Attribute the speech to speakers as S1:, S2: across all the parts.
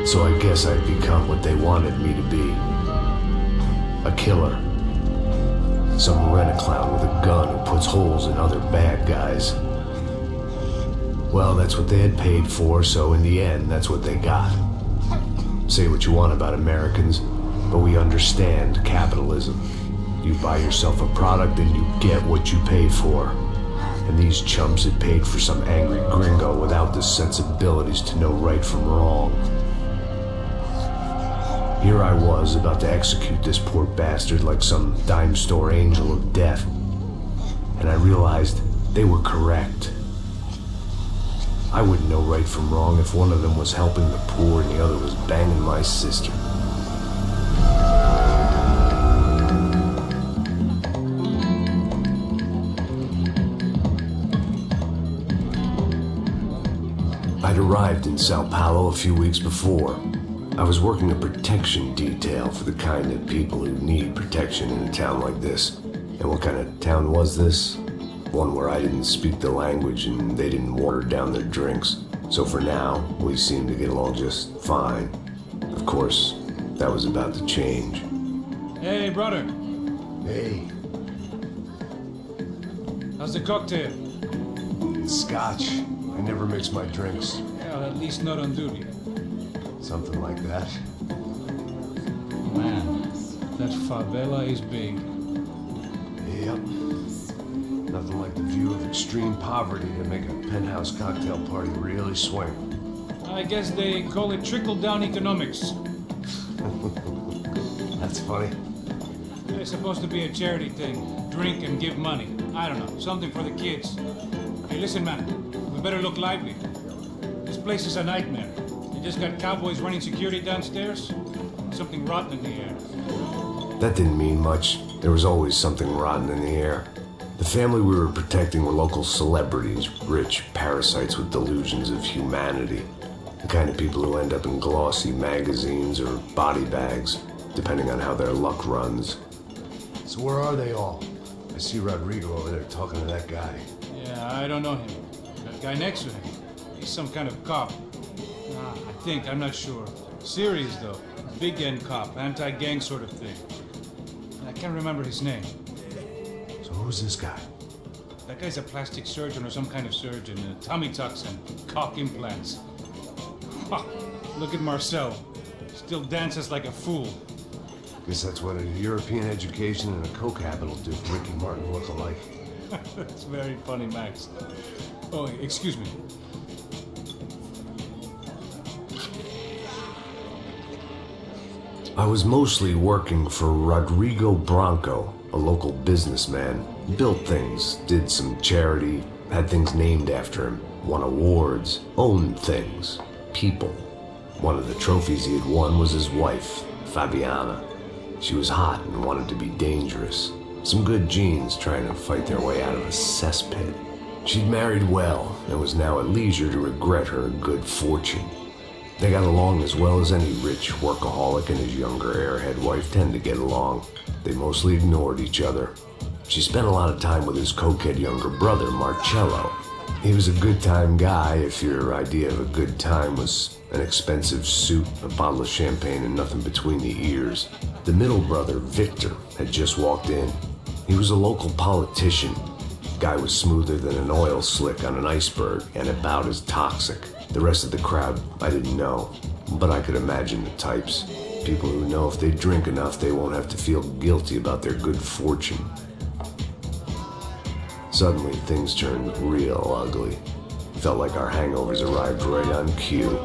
S1: So I guess I'd become what they wanted me to be. A killer. Some rent-a-clown with a gun who puts holes in other bad guys. Well, that's what they had paid for, so in the end, that's what they got. Say what you want about Americans, but we understand capitalism. You buy yourself a product and you get what you pay for. And these chumps had paid for some angry gringo without the sensibilities to know right from wrong. Here I was, about to execute this poor bastard like some dime store angel of death. And I realized they were correct. I wouldn't know right from wrong if one of them was helping the poor and the other was banging my sister. I'd arrived in Sao Paulo a few weeks before. I was working a protection detail for the kind of people who need protection in a town like this. And what kind of town was this? One where I didn't speak the language and they didn't water down their drinks. So for now, we seemed to get along just fine. Of course, that was about to change.
S2: Hey, brother.
S1: Hey.
S2: How's the cocktail?
S1: It's scotch. I never mix my drinks.
S2: Well, at least not on duty.
S1: Something like that.
S2: Man, that favela is big.
S1: Yep. Nothing like the view of extreme poverty to make a penthouse cocktail party really swing.
S2: I guess they call it trickle-down economics.
S1: That's funny.
S2: It's supposed to be a charity thing. Drink and give money. I don't know, something for the kids. Hey, listen, man. We better look lively. This place is a nightmare. You just got cowboys running security downstairs. Something rotten in the air.
S1: That didn't mean much. There was always something rotten in the air. The family we were protecting were local celebrities, rich parasites with delusions of humanity. The kind of people who end up in glossy magazines or body bags, depending on how their luck runs. So where are they all? I see Rodrigo over there talking to that guy.
S2: Yeah, I don't know him. That guy next to him. He's some kind of cop. I think, I'm not sure. Serious though. Big end cop, anti-gang sort of thing. I can't remember his name.
S1: So who's this guy?
S2: That guy's a plastic surgeon or some kind of surgeon. Tummy tucks and cock implants. Ha! Look at Marcel. Still dances like a fool.
S1: Guess that's what a European education and a coke habit will do. Ricky Martin look alike.
S2: That's very funny, Max. Oh, excuse me.
S1: I was mostly working for Rodrigo Branco, a local businessman. Built things, did some charity, had things named after him, won awards, owned things, people. One of the trophies he had won was his wife, Fabiana. She was hot and wanted to be dangerous. Some good genes trying to fight their way out of a cesspit. She'd married well and was now at leisure to regret her good fortune. They got along as well as any rich workaholic and his younger airhead wife tend to get along. They mostly ignored each other. She spent a lot of time with his cokehead younger brother, Marcello. He was a good-time guy if your idea of a good time was an expensive suit, a bottle of champagne, and nothing between the ears. The middle brother, Victor, had just walked in. He was a local politician. Guy was smoother than an oil slick on an iceberg and about as toxic. The rest of the crowd, I didn't know, but I could imagine the types. People who know if they drink enough, they won't have to feel guilty about their good fortune. Suddenly, things turned real ugly. Felt like our hangovers arrived right on cue.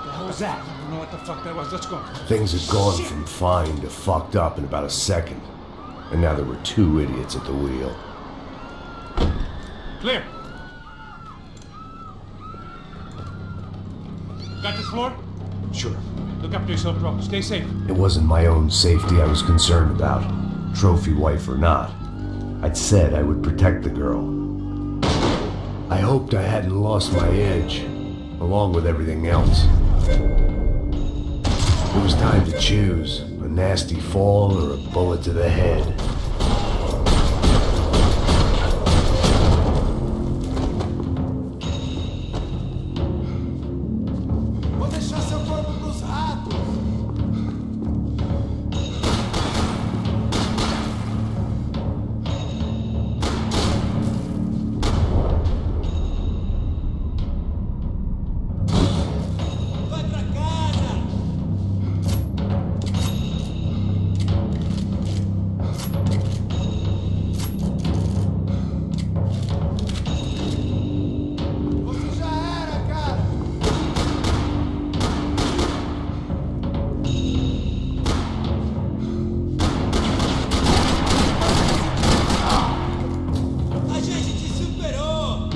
S2: What was that? I don't know what the fuck that was. Let's go.
S1: Things had gone from fine to fucked up in about a second. And now there were two idiots at the wheel.
S2: Clear. Got this floor?
S1: Sure.
S2: Look after yourself, bro. Stay safe.
S1: It wasn't my own safety I was concerned about, trophy wife or not. I'd said I would protect the girl. I hoped I hadn't lost my edge, along with everything else. It was time to choose, a nasty fall or a bullet to the head.
S3: Vou deixar seu corpo pros ratos. Vai pra casa. Você já era, cara. A gente te superou.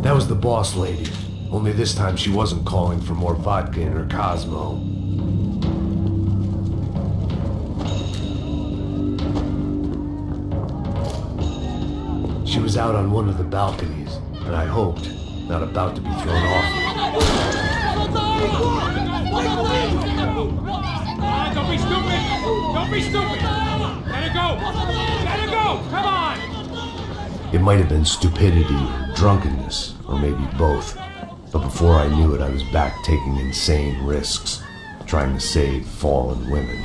S1: That was the boss lady. Only this time she wasn't calling for more vodka in her Cosmo. She was out on one of the balconies, and I hoped, not about to be thrown off.
S2: Don't be stupid! Don't be stupid! Let it go! Let it go! Come on!
S1: It might have been stupidity, drunkenness, or maybe both. But before I knew it, I was back taking insane risks, trying to save fallen women.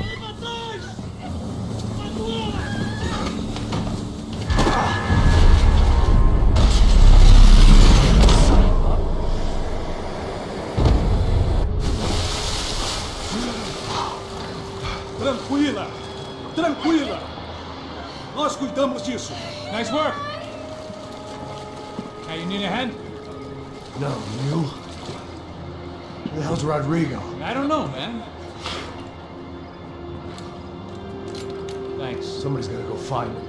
S3: Tranquila. Tranquila. Nós cuidamos disso.
S2: Nice work! Hey, you need a hand?
S1: No, you? Who the hell's Rodrigo?
S2: I don't know, man. Thanks.
S1: Somebody's gotta go find him.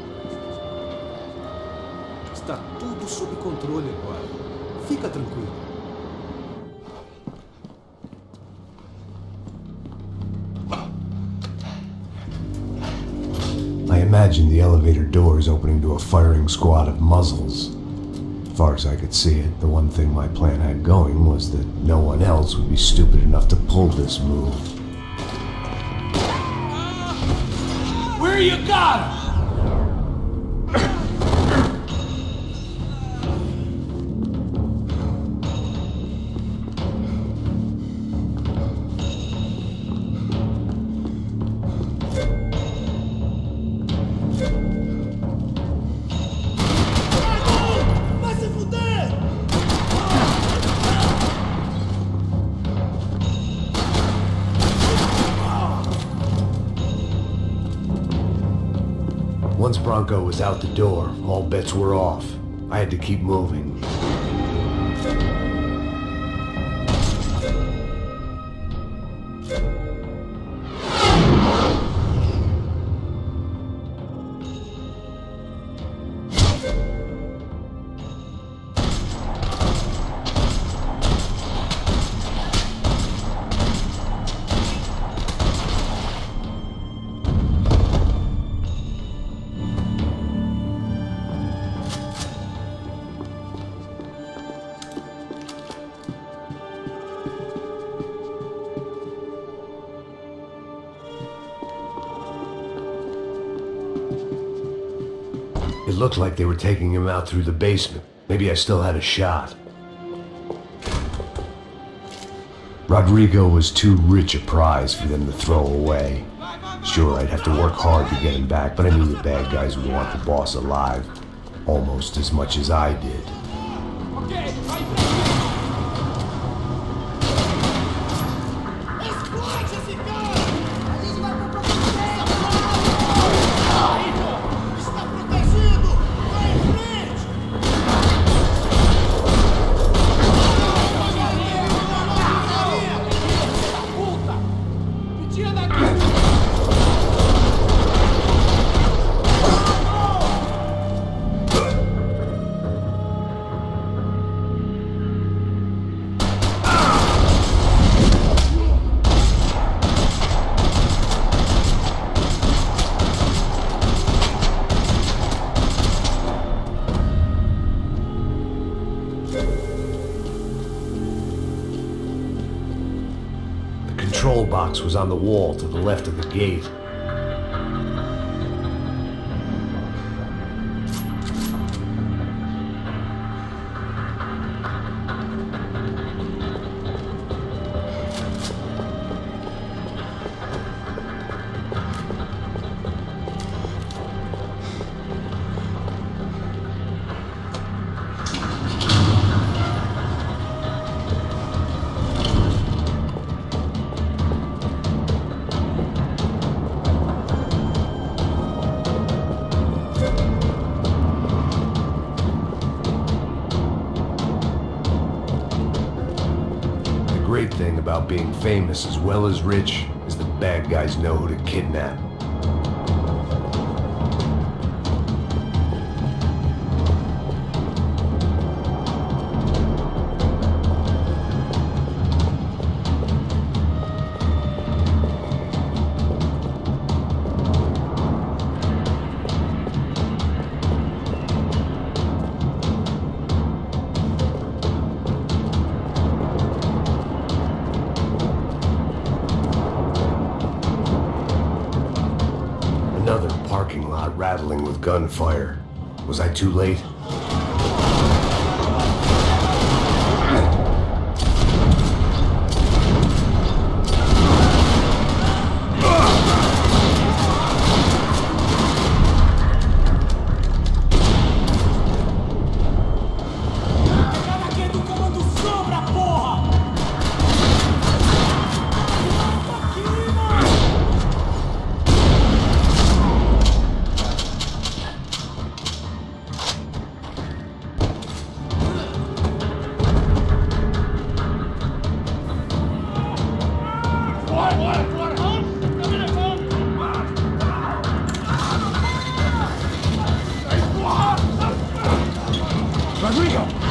S3: Está tudo sob controle agora. Fica tranquilo.
S1: I imagined the elevator doors opening to a firing squad of muzzles. As far as I could see it, the one thing my plan had going was that no one else would be stupid enough to pull this move.
S2: Where you got him?
S3: Vai se fuder!
S1: Once Bronco was out the door, all bets were off. I had to keep moving. It looked like they were taking him out through the basement. Maybe I still had a shot. Rodrigo was too rich a prize for them to throw away. Sure, I'd have to work hard to get him back, but I knew the bad guys would want the boss alive. Almost as much as I did.
S3: Explode esse cara! A gente vai pra Está protegido! Vai em frente! Puta! Me tira daqui!
S1: box was on the wall to the left of the gate. The great thing about being famous as well as rich is the bad guys know who to kidnap. Another parking lot rattling with gunfire. Was I too late?
S2: Rodrigo!